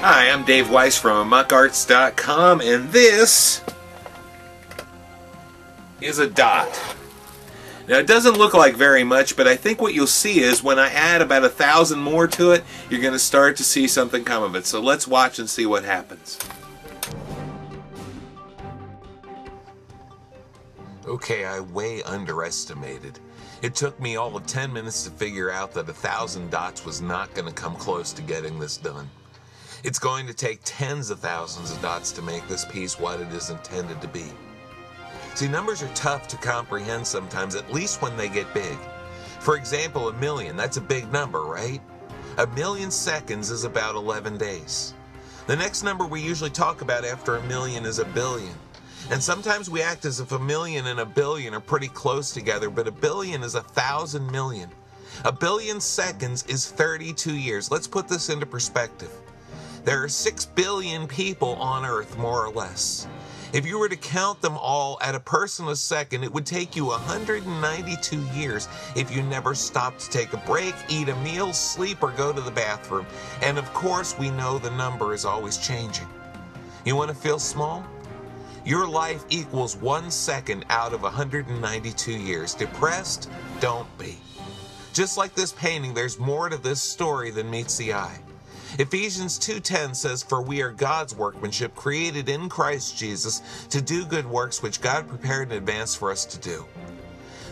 Hi, I'm Dave Weiss from AmuckArts.com, and this is a dot. Now, it doesn't look like very much, but I think what you'll see is when I add about 1,000 more to it, you're going to start to see something come of it. So let's watch and see what happens. Okay, I way underestimated. It took me all of 10 minutes to figure out that 1,000 dots was not going to come close to getting this done. It's going to take tens of thousands of dots to make this piece what it is intended to be. See, numbers are tough to comprehend sometimes, at least when they get big. For example, 1,000,000, that's a big number, right? 1,000,000 seconds is about 11 days. The next number we usually talk about after 1,000,000 is 1,000,000,000. And sometimes we act as if 1,000,000 and 1,000,000,000 are pretty close together, but 1,000,000,000 is 1,000 million. 1,000,000,000 seconds is 32 years. Let's put this into perspective. There are 6 billion people on Earth, more or less. If you were to count them all at a person a second, it would take you 192 years if you never stopped to take a break, eat a meal, sleep, or go to the bathroom. And of course, we know the number is always changing. You want to feel small? Your life equals 1 second out of 192 years. Depressed? Don't be. Just like this painting, there's more to this story than meets the eye. Ephesians 2:10 says, "For we are God's workmanship, created in Christ Jesus, to do good works which God prepared in advance for us to do."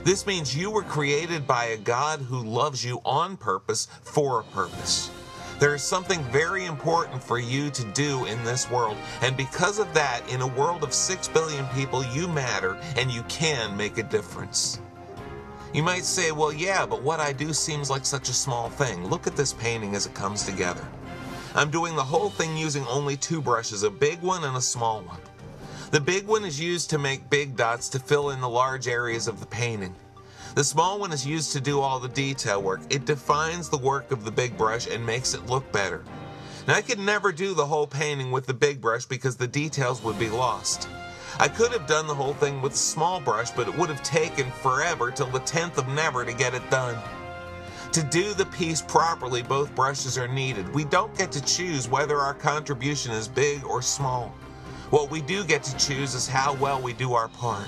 This means you were created by a God who loves you on purpose for a purpose. There is something very important for you to do in this world, and because of that, in a world of 6 billion people, you matter and you can make a difference. You might say, well, yeah, but what I do seems like such a small thing. Look at this painting as it comes together. I'm doing the whole thing using only 2 brushes, a big one and a small one. The big one is used to make big dots to fill in the large areas of the painting. The small one is used to do all the detail work. It defines the work of the big brush and makes it look better. Now, I could never do the whole painting with the big brush because the details would be lost. I could have done the whole thing with a small brush, but it would have taken forever till the 10th of never to get it done. To do the piece properly, both brushes are needed. We don't get to choose whether our contribution is big or small. What we do get to choose is how well we do our part.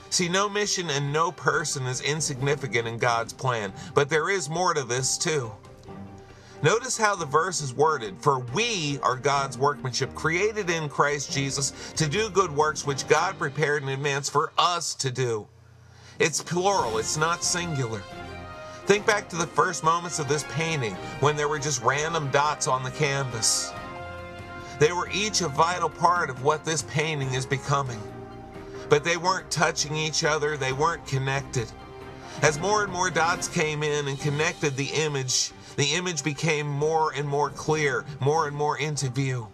See, no mission and no person is insignificant in God's plan, but there is more to this too. Notice how the verse is worded, "For we are God's workmanship, created in Christ Jesus to do good works which God prepared in advance for us to do." It's plural, it's not singular. Think back to the first moments of this painting when there were just random dots on the canvas. They were each a vital part of what this painting is becoming. But they weren't touching each other, they weren't connected. As more and more dots came in and connected the image became more and more clear, more and more into view.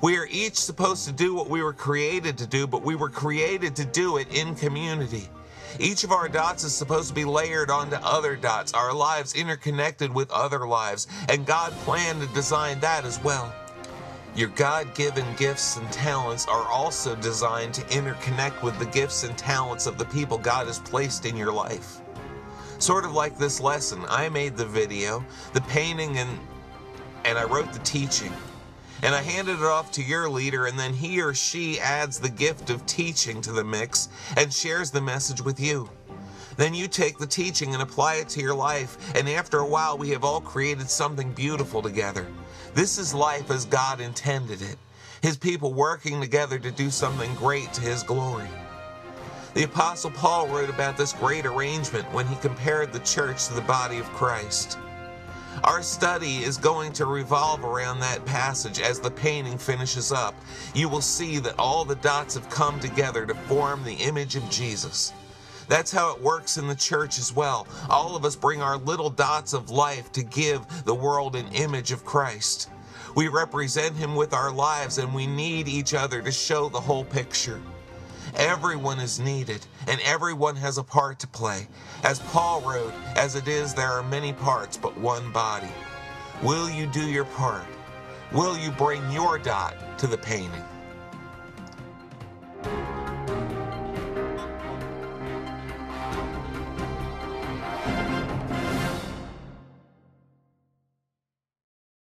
We are each supposed to do what we were created to do, but we were created to do it in community. Each of our dots is supposed to be layered onto other dots, our lives interconnected with other lives, and God planned and designed that as well. Your God-given gifts and talents are also designed to interconnect with the gifts and talents of the people God has placed in your life. Sort of like this lesson, I made the video, the painting, and I wrote the teaching. And I handed it off to your leader, and then he or she adds the gift of teaching to the mix and shares the message with you. Then you take the teaching and apply it to your life, and after a while we have all created something beautiful together. This is life as God intended it, His people working together to do something great to His glory. The Apostle Paul wrote about this great arrangement when he compared the church to the body of Christ. Our study is going to revolve around that passage. As the painting finishes up, you will see that all the dots have come together to form the image of Jesus. That's how it works in the church as well. All of us bring our little dots of life to give the world an image of Christ. We represent Him with our lives, and we need each other to show the whole picture. Everyone is needed, and everyone has a part to play. As Paul wrote, "As it is, there are many parts, but one body." Will you do your part? Will you bring your dot to the painting?